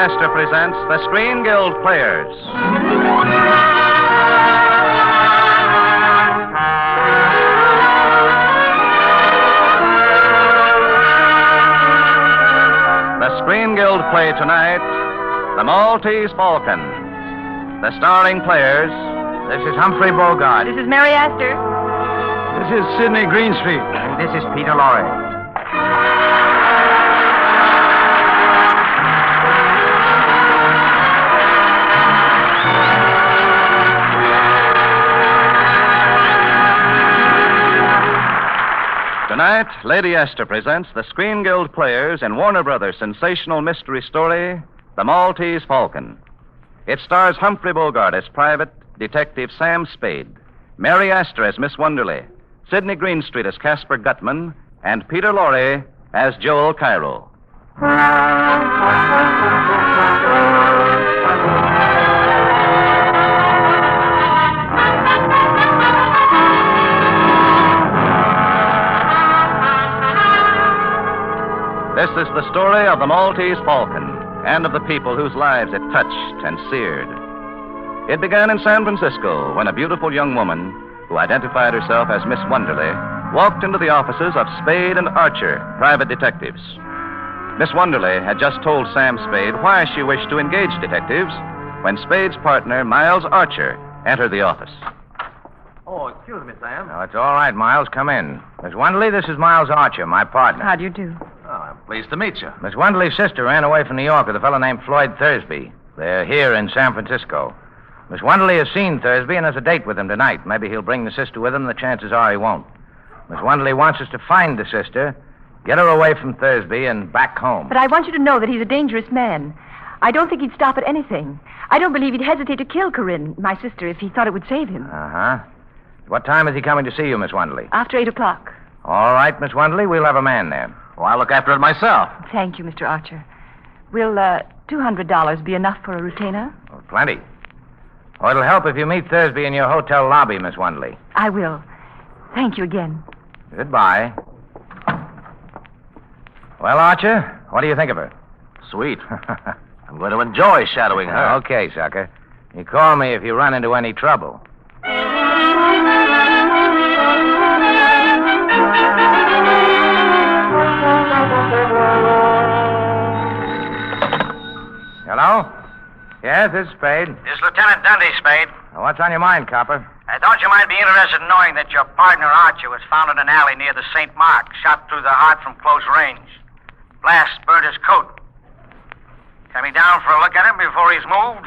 Astor presents the Screen Guild Players. The Screen Guild play tonight, The Maltese Falcon. The starring players. This is Humphrey Bogart. This is Mary Astor. This is Sidney Greenstreet. And this is Peter Lorre. Tonight, Lady Astor presents the Screen Guild Players in Warner Brothers' sensational mystery story, The Maltese Falcon. It stars Humphrey Bogart as Private Detective Sam Spade, Mary Astor as Miss Wonderly, Sidney Greenstreet as Casper Gutman, and Peter Lorre as Joel Cairo. This is the story of the Maltese Falcon and of the people whose lives it touched and seared. It began in San Francisco when a beautiful young woman, who identified herself as Miss Wonderly, walked into the offices of Spade and Archer, private detectives. Miss Wonderly had just told Sam Spade why she wished to engage detectives when Spade's partner, Miles Archer, entered the office. Oh, excuse me, Sam. Oh, it's all right, Miles. Come in. Miss Wonderly, this is Miles Archer, my partner. How do you do? Oh, I'm pleased to meet you. Miss Wonderly's sister ran away from New York with a fellow named Floyd Thursby. They're here in San Francisco. Miss Wonderly has seen Thursby and has a date with him tonight. Maybe he'll bring the sister with him. The chances are he won't. Miss Wonderly wants us to find the sister, get her away from Thursby, and back home. But I want you to know that he's a dangerous man. I don't think he'd stop at anything. I don't believe he'd hesitate to kill Corinne, my sister, if he thought it would save him. Uh-huh. What time is he coming to see you, Miss Wonderly? After 8 o'clock. All right, Miss Wonderly, we'll have a man there. Oh, I'll look after it myself. Thank you, Mr. Archer. Will $200 be enough for a retainer? Oh, plenty. Oh, it'll help if you meet Thursby in your hotel lobby, Miss Wonderly. I will. Thank you again. Goodbye. Well, Archer, what do you think of her? Sweet. I'm going to enjoy shadowing her. Okay, sucker. You call me if you run into any trouble. Hello? Yes, this is Spade. This is Lieutenant Dundee, Spade. What's on your mind, copper? Thought you might be interested in knowing that your partner, Archer, was found in an alley near the St. Mark, shot through the heart from close range. Blast burnt his coat. Coming down for a look at him before he's moved?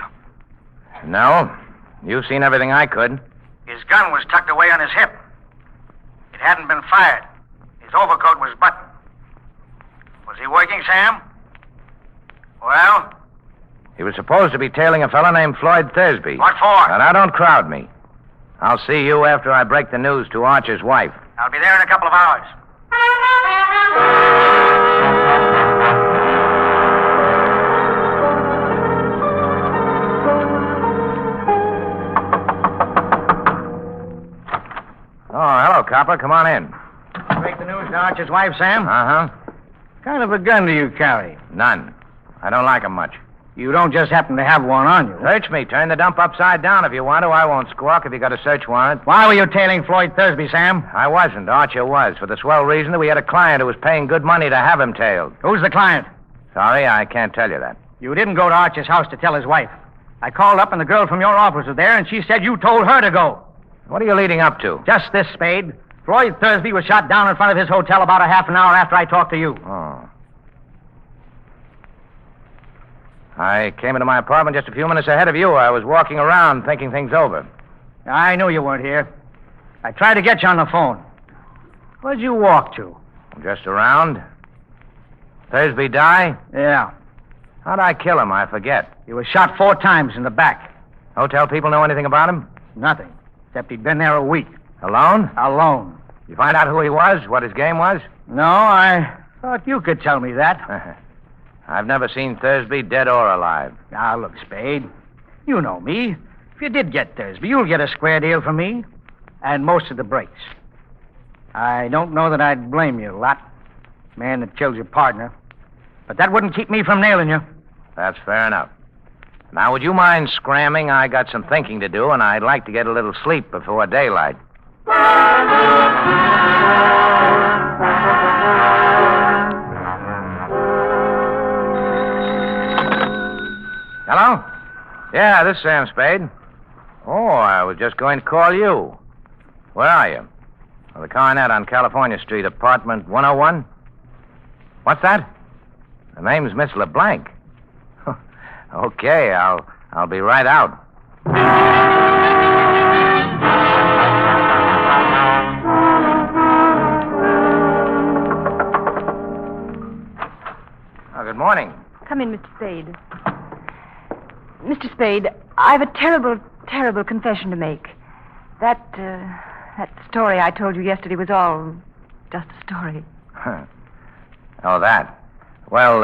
No. You've seen everything I could. His gun was tucked away on his hip. It hadn't been fired. His overcoat was buttoned. Was he working, Sam? Well? He was supposed to be tailing a fellow named Floyd Thursby. What for? Now, don't crowd me. I'll see you after I break the news to Archer's wife. I'll be there in a couple of hours. Oh, hello, copper. Come on in. Break the news to Archer's wife, Sam? Uh-huh. What kind of a gun do you carry? None. I don't like 'em much. You don't just happen to have one on you. Search me. Turn the dump upside down if you want to. I won't squawk if you got a search warrant. Why were you tailing Floyd Thursby, Sam? I wasn't. Archer was, for the swell reason that we had a client who was paying good money to have him tailed. Who's the client? Sorry, I can't tell you that. You didn't go to Archer's house to tell his wife. I called up and the girl from your office was there, and she said you told her to go. What are you leading up to? Just this, Spade. Floyd Thursby was shot down in front of his hotel about a half an hour after I talked to you. Oh. I came into my apartment just a few minutes ahead of you. I was walking around thinking things over. I knew you weren't here. I tried to get you on the phone. Where'd you walk to? Just around. Thursby die? Yeah. How'd I kill him? I forget. He was shot 4 times in the back. Hotel people know anything about him? Nothing. Except he'd been there a week. Alone? Alone. You find out who he was? What his game was? No, I thought you could tell me that. I've never seen Thursby dead or alive. Now, look, Spade. You know me. If you did get Thursby, you'll get a square deal from me. And most of the breaks. I don't know that I'd blame you a lot. Man that killed your partner. But that wouldn't keep me from nailing you. That's fair enough. Now, would you mind scramming? I got some thinking to do, and I'd like to get a little sleep before daylight. Hello? Yeah, this is Sam Spade. Oh, I was just going to call you. Where are you? Well, the Coronet on California Street, apartment 101? What's that? The name's Miss LeBlanc. Okay, I'll be right out. Oh, good morning. Come in, Mr. Spade. Mr. Spade, I have a terrible, terrible confession to make. That story I told you yesterday was all just a story. Oh, that. Well,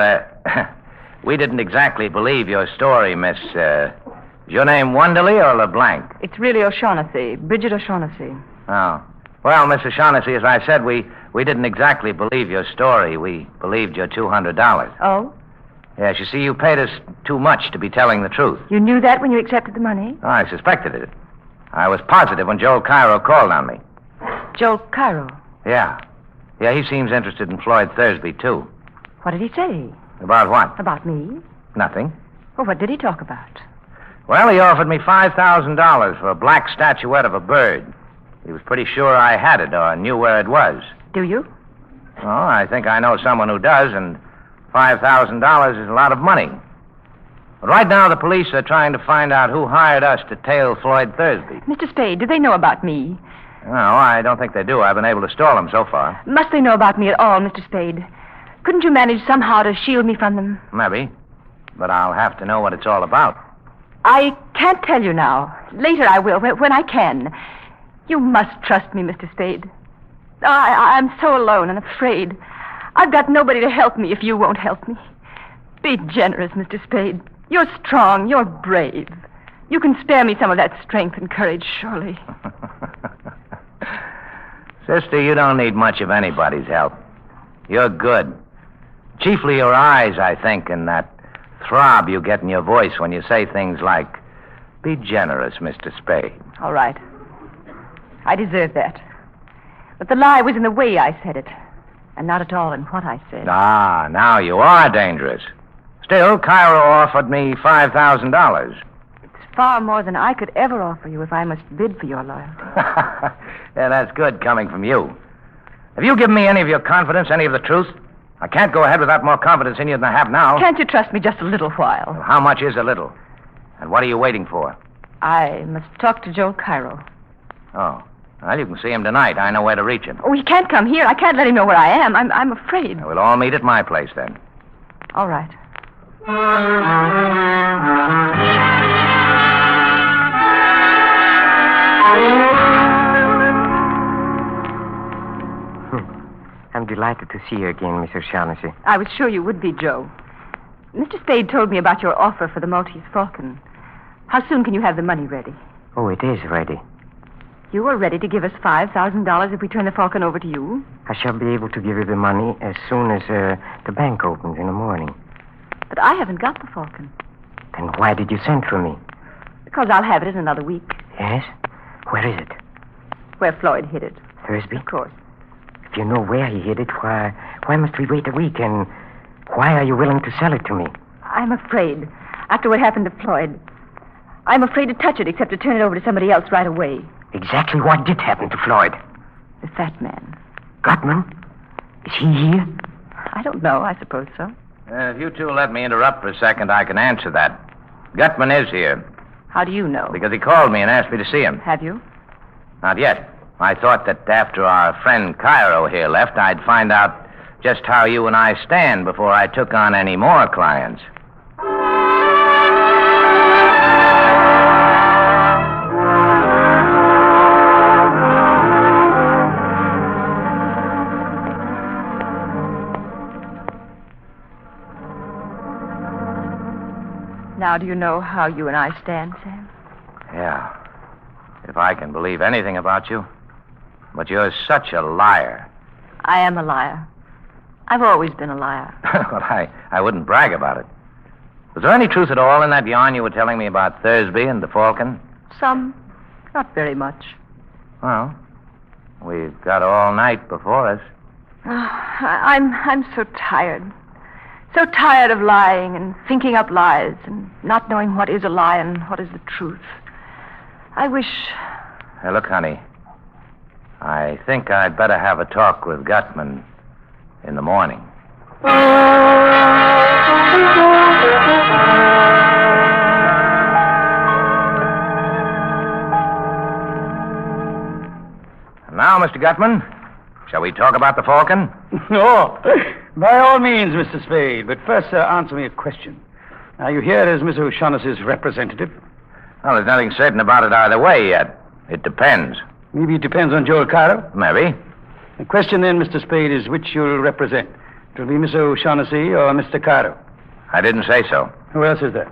we didn't exactly believe your story, Miss, is your name Wonderly or LeBlanc? It's really O'Shaughnessy, Bridget O'Shaughnessy. Oh. Well, Miss O'Shaughnessy, as I said, we didn't exactly believe your story. We believed your $200. Oh? Yes, you see, you paid us too much to be telling the truth. You knew that when you accepted the money? Oh, I suspected it. I was positive when Joel Cairo called on me. Joel Cairo? Yeah. Yeah, he seems interested in Floyd Thursby, too. What did he say? About what? About me? Nothing. Well, what did he talk about? Well, he offered me $5,000 for a black statuette of a bird. He was pretty sure I had it or knew where it was. Do you? Oh, I think I know someone who does, and $5,000 is a lot of money. But right now, the police are trying to find out who hired us to tail Floyd Thursby. Mr. Spade, do they know about me? No, I don't think they do. I've been able to stall them so far. Must they know about me at all, Mr. Spade? Couldn't you manage somehow to shield me from them? Maybe. But I'll have to know what it's all about. I can't tell you now. Later I will, when I can. You must trust me, Mr. Spade. I'm so alone and afraid. I've got nobody to help me if you won't help me. Be generous, Mr. Spade. You're strong. You're brave. You can spare me some of that strength and courage, surely. Sister, you don't need much of anybody's help. You're good. Chiefly your eyes, I think, and that throb you get in your voice when you say things like, be generous, Mr. Spade. All right. I deserve that. But the lie was in the way I said it, and not at all in what I said. Ah, now you are dangerous. Still, Cairo offered me $5,000. It's far more than I could ever offer you if I must bid for your loyalty. Yeah, that's good coming from you. Have you given me any of your confidence, any of the truth? I can't go ahead without more confidence in you than I have now. Can't you trust me just a little while? How much is a little? And what are you waiting for? I must talk to Joel Cairo. Oh. Well, you can see him tonight. I know where to reach him. Oh, he can't come here. I can't let him know where I am. I'm afraid. We'll all meet at my place, then. All right. I'm delighted to see you again, Miss O'Shaughnessy. I was sure you would be, Joe. Mr. Spade told me about your offer for the Maltese Falcon. How soon can you have the money ready? Oh, it is ready. You are ready to give us $5,000 if we turn the Falcon over to you? I shall be able to give you the money as soon as the bank opens in the morning. But I haven't got the Falcon. Then why did you send for me? Because I'll have it in another week. Yes? Where is it? Where Floyd hid it. Thursby? Of course. If you know where he hid it, why must we wait a week? And why are you willing to sell it to me? I'm afraid. After what happened to Floyd, I'm afraid to touch it except to turn it over to somebody else right away. Exactly what did happen to Floyd? The fat man. Gutman? Is he here? I don't know. I suppose so. If you two let me interrupt for a second, I can answer that. Gutman is here. How do you know? Because he called me and asked me to see him. Have you? Not yet. I thought that after our friend Cairo here left, I'd find out just how you and I stand before I took on any more clients. Now do you know how you and I stand, Sam? Yeah. If I can believe anything about you. But you're such a liar. I am a liar. I've always been a liar. Well, I wouldn't brag about it. Was there any truth at all in that yarn you were telling me about Thursby and the Falcon? Some. Not very much. Well, we've got all night before us. I'm so tired. So tired of lying and thinking up lies and not knowing what is a lie and what is the truth. I wish... Hey, look, honey. I think I'd better have a talk with Gutman in the morning. And now, Mr. Gutman, shall we talk about the Falcon? Oh, by all means, Mr. Spade. But first, answer me a question. Are you here as Miss O'Shaughnessy's representative? Well, there's nothing certain about it either way yet. It depends. Maybe it depends on Joel Cairo. Maybe. The question then, Mr. Spade, is which you'll represent. It'll be Miss O'Shaughnessy or Mr. Cairo. I didn't say so. Who else is there?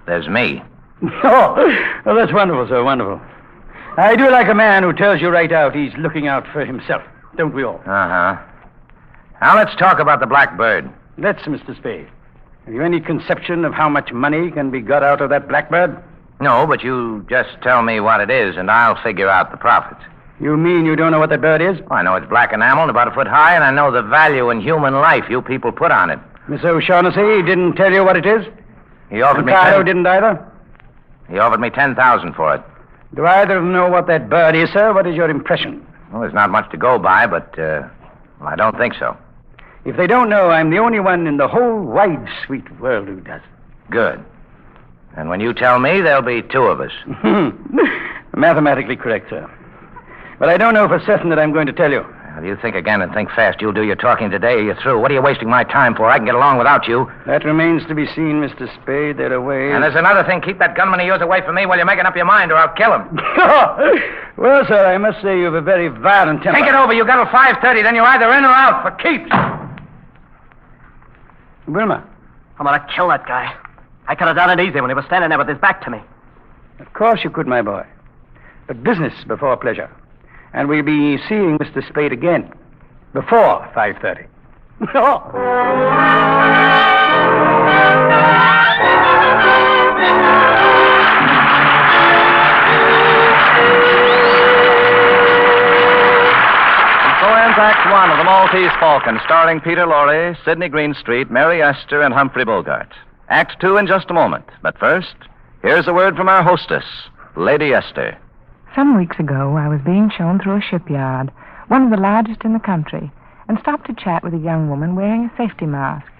There's me. Oh, well, that's wonderful, sir, wonderful. I do like a man who tells you right out he's looking out for himself. Don't we all? Uh-huh. Now let's talk about the Blackbird. Let's, Mr. Spade. Have you any conception of how much money can be got out of that Blackbird? No, but you just tell me what it is, and I'll figure out the profits. You mean you don't know what that bird is? I know it's black enamel and about a foot high, and I know the value in human life you people put on it. Miss O'Shaughnessy didn't tell you what it is? He offered me Cairo didn't either? He offered me $10,000 for it. Do either of them know what that bird is, sir? What is your impression? Well, there's not much to go by, but I don't think so. If they don't know, I'm the only one in the whole wide, sweet world who does. Good. And when you tell me, there'll be two of us. Mathematically correct, sir. But I don't know for certain that I'm going to tell you. Well, you think again and think fast. You'll do your talking today or you're through. What are you wasting my time for? I can get along without you. That remains to be seen, Mr. Spade. They're away. And there's another thing. Keep that gunman of yours away from me while you're making up your mind, or I'll kill him. Well, sir, I must say you have a very violent temper. Think it over. You got till 5:30, then you're either in or out for keeps. Wilma. I'm going to kill that guy. I could have done it easy when he was standing there with his back to me. Of course you could, my boy. But business before pleasure. And we'll be seeing Mr. Spade again before 5:30. Act One of The Maltese Falcon, starring Peter Lorre, Sidney Greenstreet, Mary Astor, and Humphrey Bogart. Act Two in just a moment. But first, here's a word from our hostess, Lady Esther. Some weeks ago, I was being shown through a shipyard, one of the largest in the country, and stopped to chat with a young woman wearing a safety mask.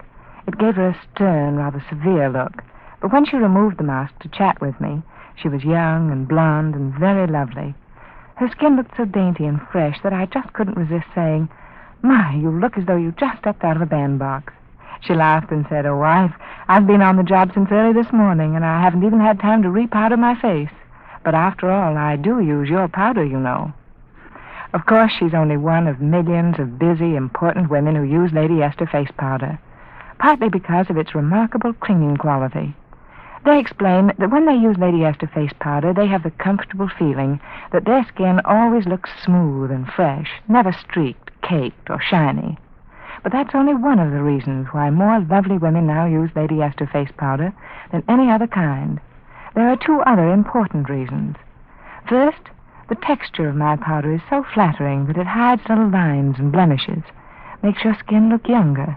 It gave her a stern, rather severe look, but when she removed the mask to chat with me, she was young and blonde and very lovely. Her skin looked so dainty and fresh that I just couldn't resist saying, "My, you look as though you just stepped out of a bandbox." She laughed and said, "Oh, I've been on the job since early this morning, and I haven't even had time to repowder my face. But after all, I do use your powder, you know." Of course, she's only one of millions of busy, important women who use Lady Esther face powder, partly because of its remarkable clinging quality. They explain that when they use Lady Esther face powder, they have the comfortable feeling that their skin always looks smooth and fresh, never streaked, caked, or shiny. But that's only one of the reasons why more lovely women now use Lady Esther face powder than any other kind. There are two other important reasons. First, the texture of my powder is so flattering that it hides little lines and blemishes, makes your skin look younger.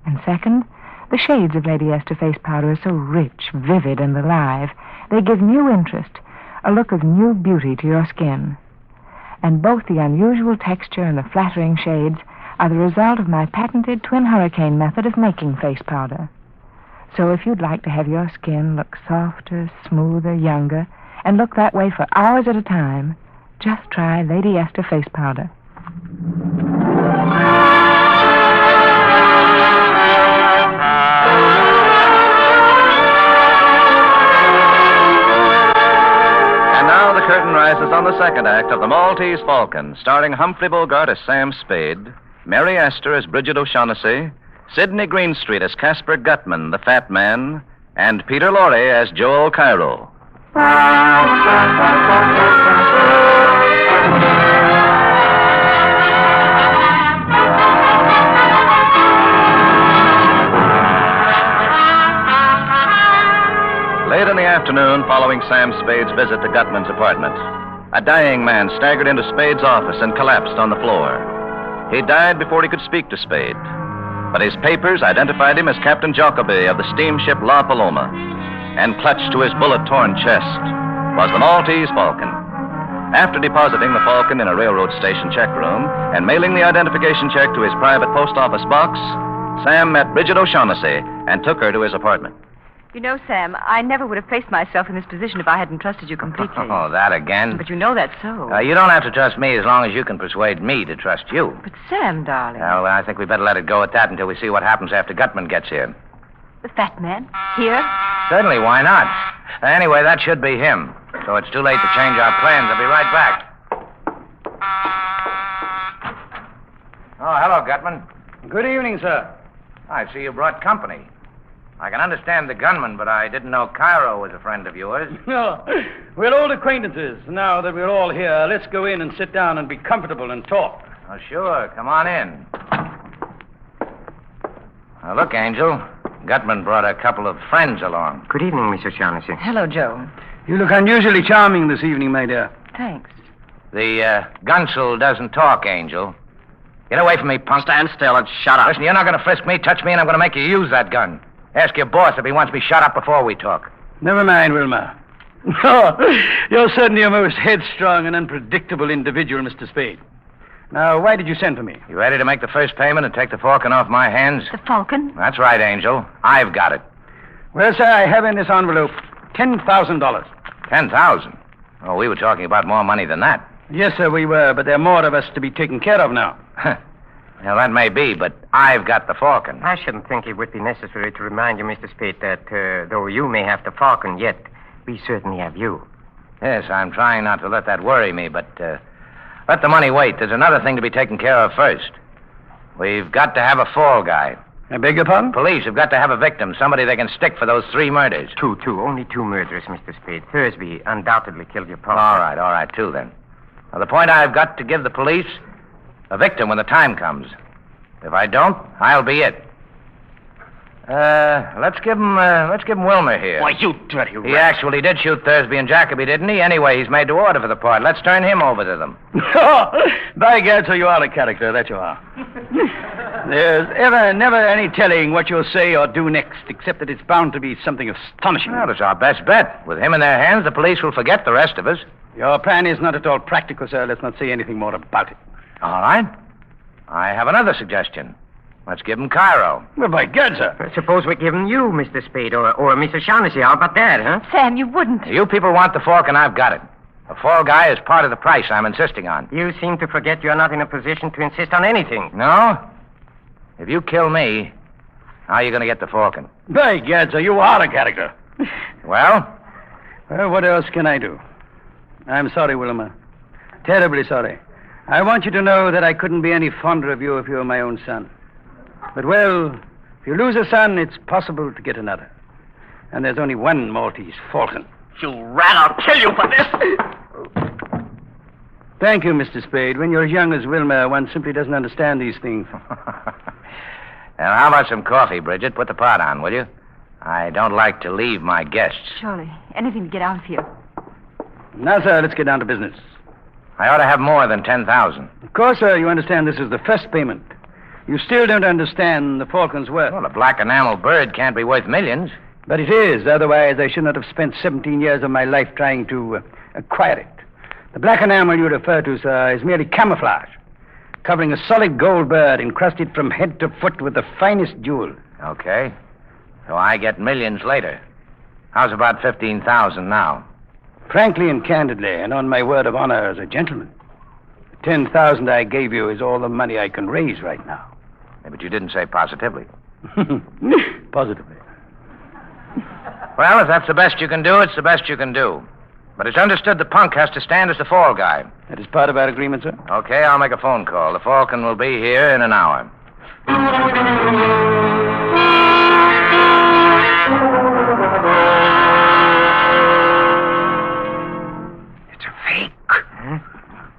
And second, the shades of Lady Esther face powder are so rich, vivid, and alive, they give new interest, a look of new beauty to your skin. And both the unusual texture and the flattering shades are the result of my patented twin hurricane method of making face powder. So if you'd like to have your skin look softer, smoother, younger, and look that way for hours at a time, just try Lady Esther face powder. And now the curtain rises on the second act of The Maltese Falcon, starring Humphrey Bogart as Sam Spade, Mary Astor as Bridget O'Shaughnessy, Sidney Greenstreet as Casper Gutman, the fat man, and Peter Lorre as Joel Cairo. afternoon following Sam Spade's visit to Gutman's apartment, a dying man staggered into Spade's office and collapsed on the floor. He died before he could speak to Spade, but his papers identified him as Captain Jacoby of the steamship La Paloma, and clutched to his bullet-torn chest was the Maltese Falcon. After depositing the Falcon in a railroad station check room and mailing the identification check to his private post office box, Sam met Bridget O'Shaughnessy and took her to his apartment. You know, Sam, I never would have placed myself in this position if I hadn't trusted you completely. Oh, that again? But you know that's so. You don't have to trust me as long as you can persuade me to trust you. But Sam, darling. Well, I think we better let it go at that until we see what happens after Gutman gets here. The fat man? Here? Certainly, why not? Anyway, that should be him. So it's too late to change our plans. I'll be right back. Oh, hello, Gutman. Good evening, sir. I see you brought company. I can understand the gunman, but I didn't know Cairo was a friend of yours. No, we're old acquaintances. Now that we're all here, let's go in and sit down and be comfortable and talk. Oh, sure. Come on in. Now, look, Angel. Gutman brought a couple of friends along. Good evening, Miss O'Shaughnessy. Hello, Joe. You look unusually charming this evening, my dear. Thanks. The gunsel doesn't talk, Angel. Get away from me, punk. Stand still and shut up. Listen, you're not going to frisk me, touch me, and I'm going to make you use that gun. Ask your boss if he wants me shut up before we talk. Never mind, Wilma. Oh, you're certainly a most headstrong and unpredictable individual, Mr. Spade. Now, why did you send for me? You ready to make the first payment and take the Falcon off my hands? The Falcon? That's right, Angel. I've got it. Well, sir, I have in this envelope $10,000. 10,000? Oh, we were talking about more money than that. Yes, sir, we were, but there are more of us to be taken care of now. Well, that may be, but I've got the Falcon. I shouldn't think it would be necessary to remind you, Mr. Spade, that though you may have the Falcon, yet we certainly have you. Yes, I'm trying not to let that worry me, but let the money wait. There's another thing to be taken care of first. We've got to have a fall guy. I beg your pardon? Police have got to have a victim, somebody they can stick for those 3 murders. Two. Only 2 murderers, Mr. Spade. Thursby undoubtedly killed your papa. All right, 2 then. Now, the point I've got to give the police, a victim when the time comes. If I don't, I'll be it. Let's give him Wilmer here. Why, you dirty rat. He actually did shoot Thursby and Jacoby, didn't he? Anyway, he's made to order for the part. Let's turn him over to them. By gad, so you are a character, that you are. There's never any telling what you'll say or do next, except that it's bound to be something astonishing. Well, it's our best bet. With him in their hands, the police will forget the rest of us. Your plan is not at all practical, sir. Let's not say anything more about it. All right. I have another suggestion. Let's give him Cairo. Well, by gad, sir. Suppose we give him you, Mr. Spade, or Miss O'Shaughnessy. How about that, huh? Sam, you wouldn't. You people want the Falcon, I've got it. The fall guy is part of the price I'm insisting on. You seem to forget you're not in a position to insist on anything. No? If you kill me, how are you going to get the Falcon? By gad, sir, you are a character. Well? Well, what else can I do? I'm sorry, Wilma. Terribly sorry. I want you to know that I couldn't be any fonder of you if you were my own son. But, well, if you lose a son, it's possible to get another. And there's only one Maltese Falcon. You rat, I'll kill you for this. Thank you, Mr. Spade. When you're as young as Wilma, one simply doesn't understand these things. Now, how about some coffee, Bridget? Put the pot on, will you? I don't like to leave my guests. Surely. Anything to get out of here. Now, sir, let's get down to business. I ought to have more than 10,000. Of course, sir, you understand this is the first payment. You still don't understand the Falcon's worth. Well, a black enamel bird can't be worth millions. But it is. Otherwise, I should not have spent 17 years of my life trying to acquire it. The black enamel you refer to, sir, is merely camouflage, covering a solid gold bird encrusted from head to foot with the finest jewel. Okay. So I get millions later. How's about 15,000 now? Frankly and candidly, and on my word of honor as a gentleman, the 10,000 I gave you is all the money I can raise right now. Yeah, but you didn't say positively. Positively. Well, if that's the best you can do, it's the best you can do. But it's understood the punk has to stand as the fall guy. That is part of our agreement, sir? Okay, I'll make a phone call. The Falcon will be here in an hour. It's a fake.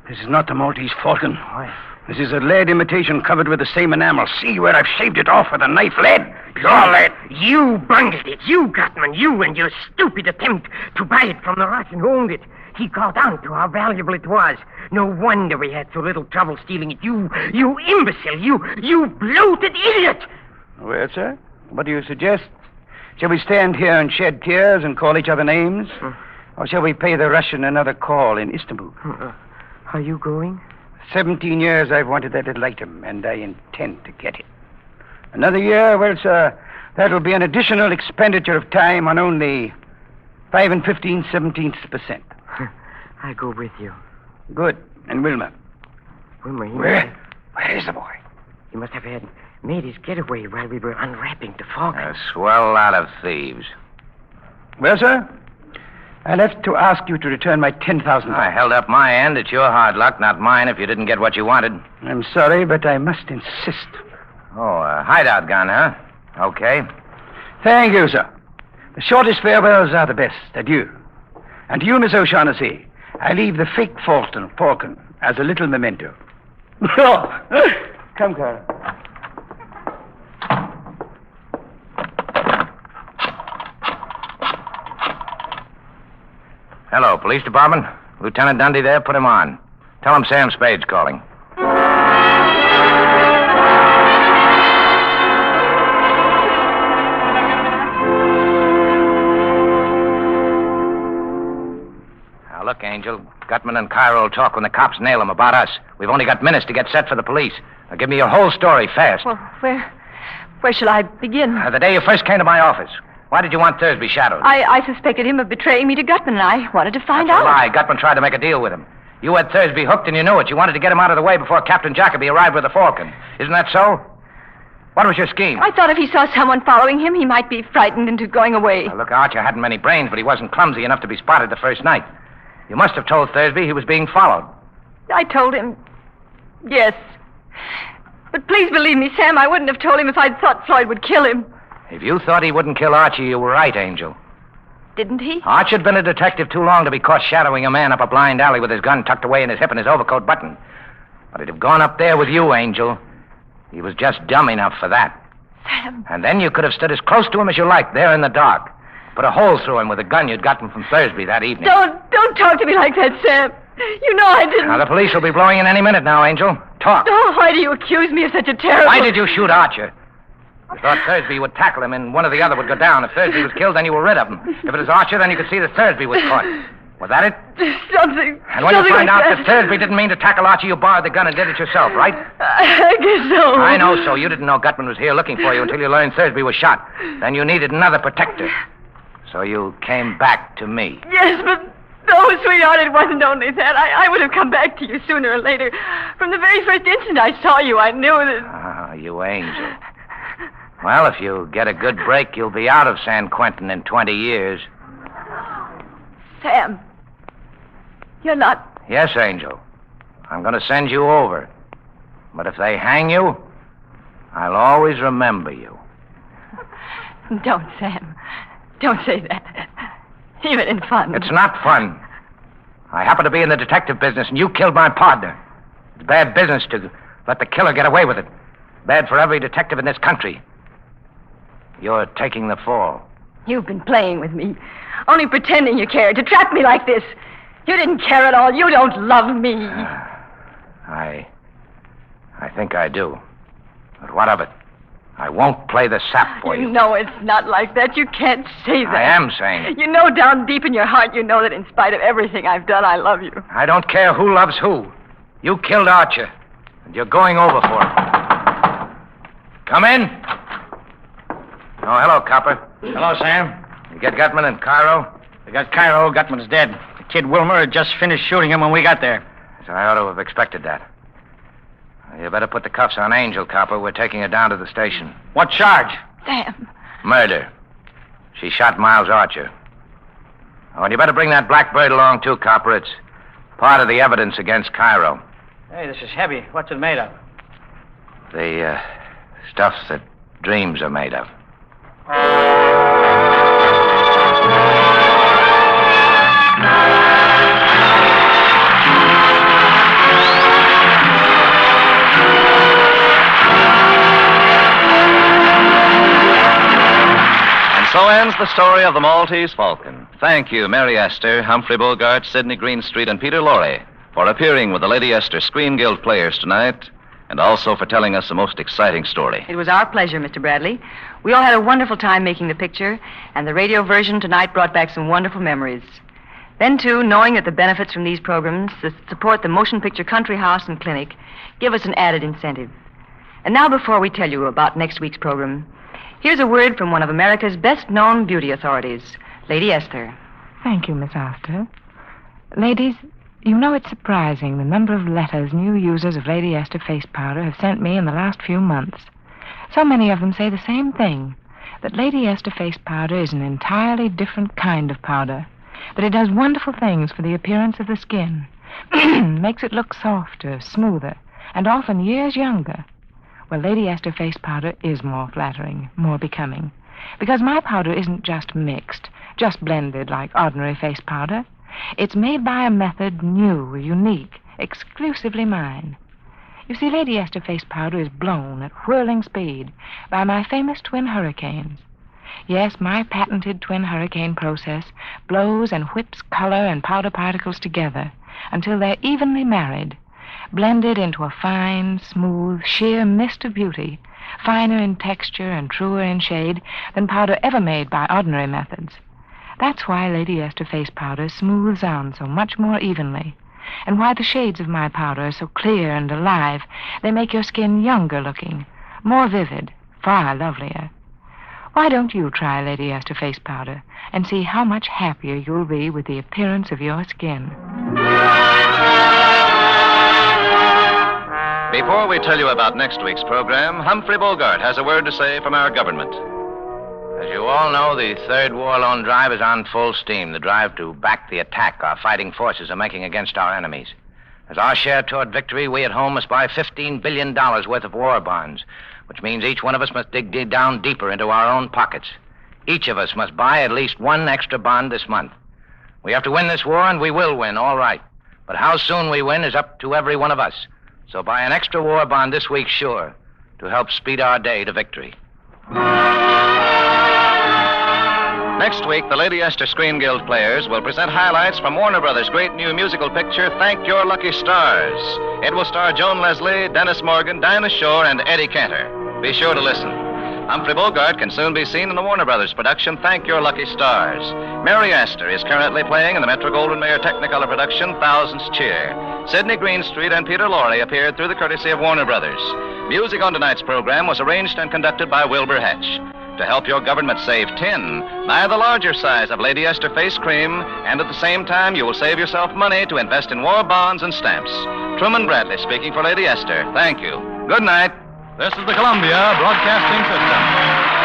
This is not the Maltese Falcon. Why? This is a lead imitation covered with the same enamel. See where I've shaved it off with a knife. Lead. Pure lead. You bungled it. You, Gutman. You and your stupid attempt to buy it from the Russian who owned it. He caught on to how valuable it was. No wonder we had so little trouble stealing it. You imbecile. You bloated idiot. Well, sir, what do you suggest? Shall we stand here and shed tears and call each other names? Or shall we pay the Russian another call in Istanbul? Are you going? 17 years I've wanted that little item, and I intend to get it. Another year, well, sir, that'll be an additional expenditure of time on only 5 15/17%. I'll go with you. Good. And Wilma? Wilma, Where is the boy? He must have made his getaway while we were unwrapping the Falcon. A swell lot of thieves. Well, sir, I'll have to ask you to return my $10,000. I held up my end. It's your hard luck, not mine, if you didn't get what you wanted. I'm sorry, but I must insist. Oh, a hideout gun, huh? Okay. Thank you, sir. The shortest farewells are the best. Adieu. And to you, Miss O'Shaughnessy, I leave the fake Falcon as a little memento. Come, Carl. Hello, police department. Lieutenant Dundee there. Put him on. Tell him Sam Spade's calling. Now, look, Angel. Gutman and Cairo will talk when the cops nail him about us. We've only got minutes to get set for the police. Now, give me your whole story, fast. Well, where shall I begin? The day you first came to my office. Why did you want Thursby shadowed? I suspected him of betraying me to Gutman, and I wanted to find That's out. a lie. Gutman tried to make a deal with him. You had Thursby hooked, and you knew it. You wanted to get him out of the way before Captain Jacoby arrived with the Falcon. Isn't that so? What was your scheme? I thought if he saw someone following him, he might be frightened into going away. Now, look, Archer hadn't many brains, but he wasn't clumsy enough to be spotted the first night. You must have told Thursby he was being followed. I told him, yes. But please believe me, Sam, I wouldn't have told him if I'd thought Floyd would kill him. If you thought he wouldn't kill Archie, you were right, Angel. Didn't he? Archie had been a detective too long to be caught shadowing a man up a blind alley with his gun tucked away in his hip and his overcoat buttoned. But he'd have gone up there with you, Angel. He was just dumb enough for that. Sam. And then you could have stood as close to him as you liked, there in the dark. Put a hole through him with a gun you'd gotten from Thursby that evening. Don't talk to me like that, Sam. You know I didn't. Now, the police will be blowing in any minute now, Angel. Talk. Oh, why do you accuse me of such a terrible... Why did you shoot Archer? You thought Thursby would tackle him and one or the other would go down. If Thursby was killed, then you were rid of him. If it was Archer, then you could see that Thursby was caught. Was that it? Something. And when you something find like out that Thursby didn't mean to tackle Archer, you borrowed the gun and did it yourself, right? I guess so. I know so. You didn't know Gutman was here looking for you until you learned Thursby was shot. Then you needed another protector. So you came back to me. Yes, but... Oh, sweetheart, it wasn't only that. I would have come back to you sooner or later. From the very first instant I saw you, I knew that... Ah, you angel. Well, if you get a good break, you'll be out of San Quentin in 20 years. Sam, you're not... Yes, Angel. I'm going to send you over. But if they hang you, I'll always remember you. Don't, Sam. Don't say that. Even in fun. It's not fun. I happen to be in the detective business, and you killed my partner. It's bad business to let the killer get away with it. Bad for every detective in this country. You're taking the fall. You've been playing with me. Only pretending you cared. To trap me like this. You didn't care at all. You don't love me. I think I do. But what of it? I won't play the sap for you. No, it's not like that. You can't say that. I am saying it. You know down deep in your heart, you know that in spite of everything I've done, I love you. I don't care who loves who. You killed Archer, and you're going over for it. Come in. Oh, hello, Copper. Hello, Sam. You get Gutman and Cairo? We got Cairo. Gutman's dead. The kid Wilmer had just finished shooting him when we got there. So I ought to have expected that. You better put the cuffs on Angel, Copper. We're taking her down to the station. What charge? Sam. Murder. She shot Miles Archer. Oh, and you better bring that blackbird along, too, Copper. It's part of the evidence against Cairo. Hey, this is heavy. What's it made of? The stuff that dreams are made of. the story of the Maltese Falcon. Thank you, Mary Astor, Humphrey Bogart, Sidney Greenstreet, and Peter Lorre for appearing with the Lady Astor Screen Guild players tonight, and also for telling us a most exciting story. It was our pleasure, Mr. Bradley. We all had a wonderful time making the picture, and the radio version tonight brought back some wonderful memories. Then, too, knowing that the benefits from these programs that support the Motion Picture Country House and Clinic give us an added incentive. And now, before we tell you about next week's program, here's a word from one of America's best-known beauty authorities, Lady Astor. Thank you, Miss Astor. Ladies, you know it's surprising the number of letters new users of Lady Astor face powder have sent me in the last few months. So many of them say the same thing, that Lady Astor face powder is an entirely different kind of powder, that it does wonderful things for the appearance of the skin, makes it look softer, smoother, and often years younger. Well, Lady Astor face powder is more flattering, more becoming, because my powder isn't just mixed, just blended like ordinary face powder. It's made by a method new, unique, exclusively mine. You see, Lady Astor face powder is blown at whirling speed by my famous twin hurricanes. Yes, my patented twin hurricane process blows and whips color and powder particles together until they're evenly married, blended into a fine, smooth, sheer mist of beauty, finer in texture and truer in shade than powder ever made by ordinary methods. That's why Lady Astor face powder smooths on so much more evenly, and why the shades of my powder are so clear and alive. They make your skin younger looking, more vivid, far lovelier. Why don't you try Lady Astor face powder and see how much happier you'll be with the appearance of your skin? Before we tell you about next week's program, Humphrey Bogart has a word to say from our government. As you all know, the third war loan drive is on full steam, the drive to back the attack our fighting forces are making against our enemies. As our share toward victory, we at home must buy $15 billion worth of war bonds, which means each one of us must dig down deeper into our own pockets. Each of us must buy at least one extra bond this month. We have to win this war, and we will win, all right. But how soon we win is up to every one of us. So buy an extra war bond this week, sure, to help speed our day to victory. Next week, the Lady Astor Screen Guild players will present highlights from Warner Brothers' great new musical picture, Thank Your Lucky Stars. It will star Joan Leslie, Dennis Morgan, Dinah Shore, and Eddie Cantor. Be sure to listen. Humphrey Bogart can soon be seen in the Warner Brothers production, Thank Your Lucky Stars. Mary Astor is currently playing in the Metro-Goldwyn-Mayer Technicolor production, Thousands Cheer. Sidney Greenstreet and Peter Lorre appeared through the courtesy of Warner Brothers. Music on tonight's program was arranged and conducted by Wilbur Hatch. To help your government save tin, buy the larger size of Lady Astor face cream, and at the same time you will save yourself money to invest in war bonds and stamps. Truman Bradley speaking for Lady Astor. Thank you. Good night. This is the Columbia Broadcasting System.